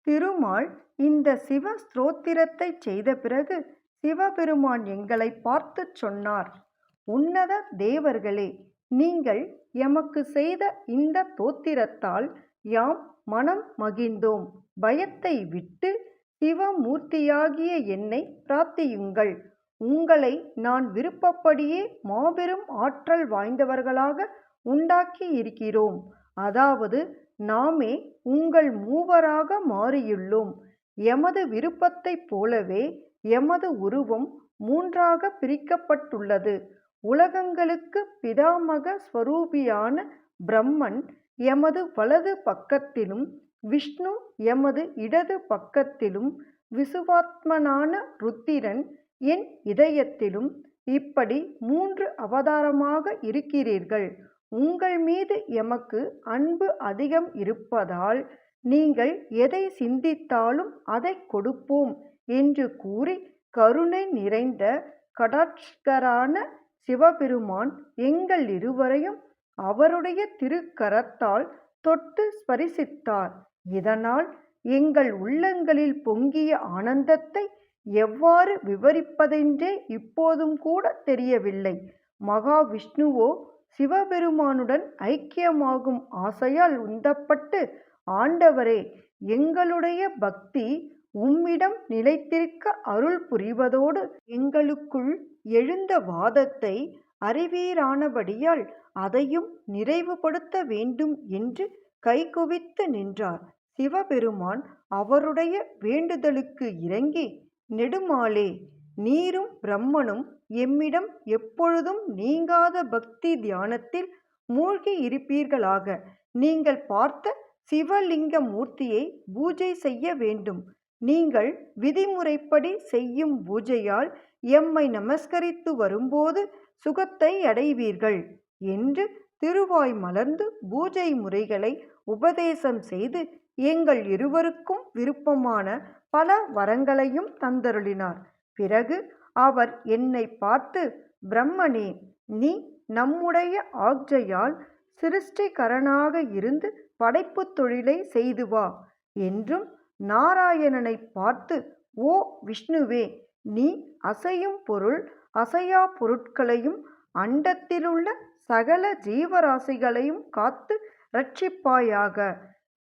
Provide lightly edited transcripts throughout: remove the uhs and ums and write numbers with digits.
திருமால் இந்த சிவ ஸ்தோத்திரத்தை செய்த பிறகு சிவபெருமான் எங்களை பார்த்து சொன்னார், உன்னத தேவர்களே, நீங்கள் எமக்கு செய்த இந்த தோத்திரத்தால் யாம் மனம் மகிழ்ந்தோம். பயத்தை விட்டு சிவமூர்த்தியாகிய என்னை பிரார்த்தியுங்கள். உங்களை நான் விருப்பப்படியே மாபெரும் ஆற்றல் வாய்ந்தவர்களாக உண்டாக்கி இருக்கிறோம். அதாவது நாமே உங்கள் மூவராக மாறியுள்ளோம். எமது விருப்பத்தைப் போலவே எமது உருவம் மூன்றாக பிரிக்கப்பட்டுள்ளது. உலகங்களுக்கு பிதாமக ஸ்வரூபியான பிரம்மன் எமது வலது பக்கத்திலும், விஷ்ணு எமது இடது பக்கத்திலும், விசுவாத்மனான ருத்திரன் என் இதயத்திலும், இப்படி 3 அவதாரமாக இருக்கிறீர்கள். உங்கள் மீது எமக்கு அன்பு அதிகம் இருப்பதால் நீங்கள் எதை சிந்தித்தாலும் அதை கொடுப்போம் என்று கூறி கருணை நிறைந்த கடாட்சகரான சிவபெருமான் எங்கள் இருவரையும் அவருடைய திருக்கரத்தால் தொட்டு ஸ்பரிசித்தார். இதனால் எங்கள் உள்ளங்களில் பொங்கிய ஆனந்தத்தை எவ்வாறு விவரிப்பதென்றே இப்போதும் கூட தெரியவில்லை. மகாவிஷ்ணுவோ சிவபெருமானுடன் ஐக்கியமாகும் ஆசையால் உந்தப்பட்டு, ஆண்டவரே, எங்களுடைய பக்தி உம்மிடம் நிலைத்திருக்க அருள் புரிவதோடு எங்களுக்குள் எழுந்த வாதத்தை அறிவீரானபடியால் அதையும் நிறைவுபடுத்த வேண்டும் என்று கைகுவித்து நின்றார். சிவபெருமான் அவருடைய வேண்டுதலுக்கு இறங்கி, நெடுமாலே, நீரும் பிரம்மனும் எம்மிடம் எப்பொழுதும் நீங்காத பக்தி தியானத்தில் மூழ்கி இருப்பீர்களாக. நீங்கள் பார்த்த சிவலிங்க மூர்த்தியை பூஜை செய்ய வேண்டும். நீங்கள் விதிமுறைப்படி செய்யும் பூஜையால் எம்மை நமஸ்கரித்து வரும்போது சுகத்தை அடைவீர்கள் என்று திருவாய் மலர்ந்து பூஜை முறைகளை உபதேசம் செய்து எங்கள் இருவருக்கும் விருப்பமான பல வரங்களையும் தந்தருளினார். பிறகு அவர் என்னை பார்த்து, பிரம்மனே, நீ நம்முடைய ஆக்ஞையால் சிருஷ்டிகரனாக இருந்து படைப்பு தொழிலை செய்து வா என்றும், நாராயணனை பார்த்து, ஓ விஷ்ணுவே, நீ அசையும் பொருள் அசையா பொருட்களையும் அண்டத்திலுள்ள சகல ஜீவராசிகளையும் காத்து இரட்சிப்பாயாக.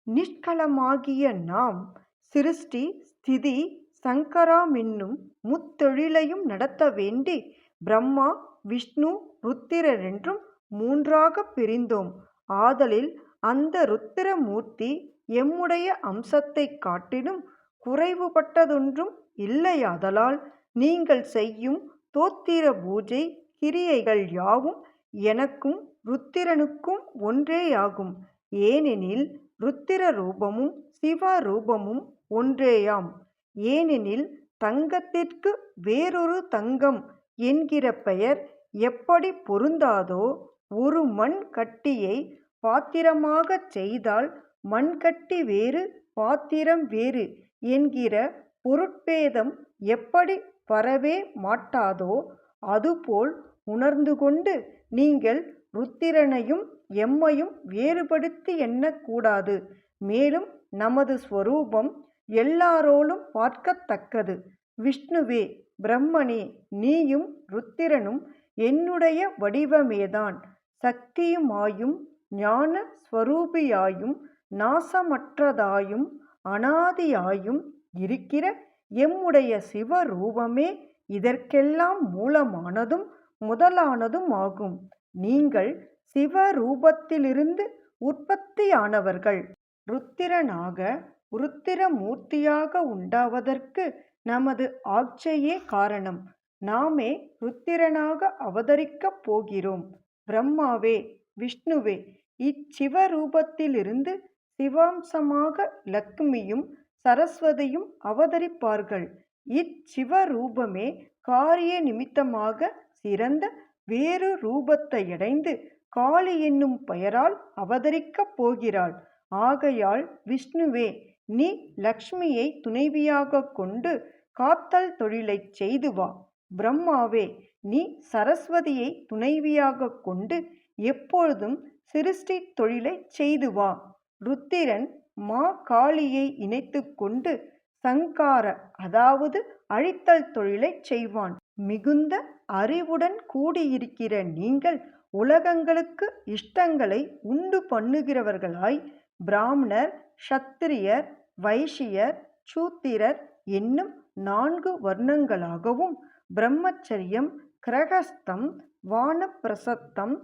நிஷ்கலமாகிய நாம் சிருஷ்டி ஸ்திதி சங்கராமென்னும் முத்தொழிலையும் நடத்த வேண்டி பிரம்மா, விஷ்ணு, ருத்திரரென்றும் மூன்றாக பிரிந்தோம். ஆதலில் அந்த ருத்திரமூர்த்தி எம்முடைய அம்சத்தை காட்டிலும் குறைவுபட்டதொன்றும் இல்லையாதலால் நீங்கள் செய்யும் தோத்திர பூஜை கிரியைகள் யாவும் எனக்கும் ருத்திரனுக்கும் ஒன்றேயாகும். ஏனெனில் ருத்திர ரூபமும் சிவ ரூபமும் ஒன்றேயாம். ஏனெனில் தங்கத்திற்கு வேறொரு தங்கம் என்கிற பெயர் எப்படி பொருந்தாதோ, ஒரு மண் கட்டியை பாத்திரமாகச் செய்தால் மண்கட்டி வேறு பாத்திரம் வேறு என்கிற பொருட்பேதம் எப்படி வரவே மாட்டாதோ, அதுபோல் உணர்ந்து கொண்டு நீங்கள் ருத்திரனையும் எம்மையும் வேறுபடுத்தி எண்ணக்கூடாது. மேலும் நமது ஸ்வரூபம் எல்லாரோலும் பார்க்கத்தக்கது. விஷ்ணுவே, பிரம்மனே, நீயும் ருத்திரனும் என்னுடைய வடிவமேதான். சக்தியுமாயும் ஞான ஸ்வரூபியாயும் நாசமற்றதாயும் அனாதியாயும் இருக்கிற எம்முடைய சிவரூபமே இதற்கெல்லாம் மூலமானதும் முதலானதும் ஆகும். நீங்கள் சிவரூபத்திலிருந்து உற்பத்தியானவர்கள். ருத்திரனாக ருத்திரமூர்த்தியாக உண்டாவதற்கு நமது ஆக்ஞையே காரணம். நாமே ருத்திரனாக அவதரிக்கப் போகிறோம். பிரம்மாவே, விஷ்ணுவே, இச்சிவரூபத்திலிருந்து சிவாம்சமாக லக்ஷ்மியும் சரஸ்வதியும் அவதரிப்பார்கள். இச்சிவரூபமே காரிய நிமித்தமாக சிறந்த வேறு ரூபத்தையடைந்து காளி என்னும் பெயரால் அவதரிக்கப் போகிறாள். ஆகையால் விஷ்ணுவே, நீ லக்ஷ்மியை துணைவியாக கொண்டு காத்தல் தொழிலைச் செய்து வா. பிரம்மாவே, நீ சரஸ்வதியை துணைவியாக கொண்டு எப்பொழுதும் சிருஷ்டி தொழிலை செய்து வா. ருத்திரன் மா காளியை இணைத்து கொண்டு சங்கார அதாவது அழித்தல் தொழிலைச் செய்வான். மிகுந்த அறிவுடன் கூடியிருக்கிற நீங்கள் உலகங்களுக்கு இஷ்டங்களை உண்டு பண்ணுகிறவர்களாய் பிராமணர், க்ஷத்திரியர், வைசியர், சூத்திரர் என்னும் 4 வர்ணங்களாகவும், பிரம்மச்சரியம், கிரகஸ்தம், வானப்பிரசத்தம்,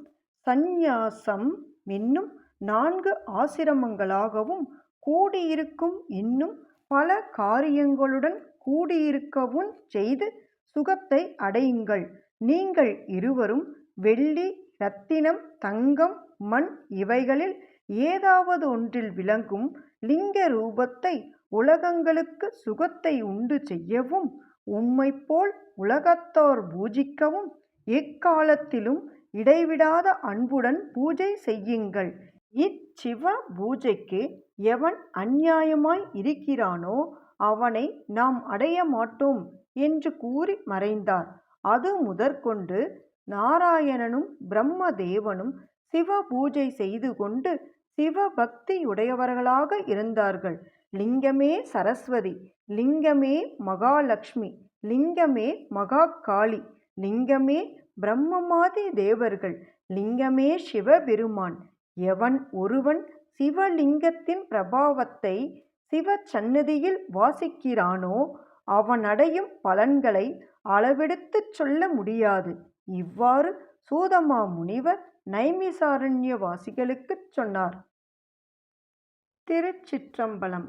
சந்நியாசம் என்னும் 4 ஆசிரமங்களாகவும் கூடியிருக்கும் இன்னும் பல காரியங்களுடன் கூடியிருக்கவும் செய்து சுகத்தை அடையுங்கள். நீங்கள் இருவரும் வெள்ளி, இரத்தினம், தங்கம், மண் இவைகளில் ஏதாவது ஒன்றில் விளங்கும் லிங்க ரூபத்தை உலகங்களுக்கு சுகத்தை உண்டு செய்யவும், உம்மைப்போல் உலகத்தோர் பூஜிக்கவும் எக்காலத்திலும் இடைவிடாத அன்புடன் பூஜை செய்யுங்கள். இச்சிவ பூஜைக்கு எவன் அந்நியமாய் இருக்கிறானோ அவனை நாம் அடைய மாட்டோம் என்று கூறி மறைந்தார். அது முதற்கொண்டு நாராயணனும் பிரம்மதேவனும் சிவ பூஜை செய்து கொண்டு சிவபக்தியுடையவர்களாக இருந்தார்கள். லிங்கமே சரஸ்வதி, லிங்கமே மகாலட்சுமி, லிங்கமே மகாகாளி, லிங்கமே பிரம்மமாதி தேவர்கள், லிங்கமே சிவபெருமான். எவன் ஒருவன் சிவலிங்கத்தின் பிரபாவத்தை சிவ சந்நிதியில் வாசிக்கிறானோ அவனடையும் பலன்களை அளவெடுத்துச் சொல்ல முடியாது. இவ்வாறு சூதமா முனிவர் நைமிசாரண்ய வாசிகளுக்குச் சொன்னார். திருச்சிற்றம்பலம்.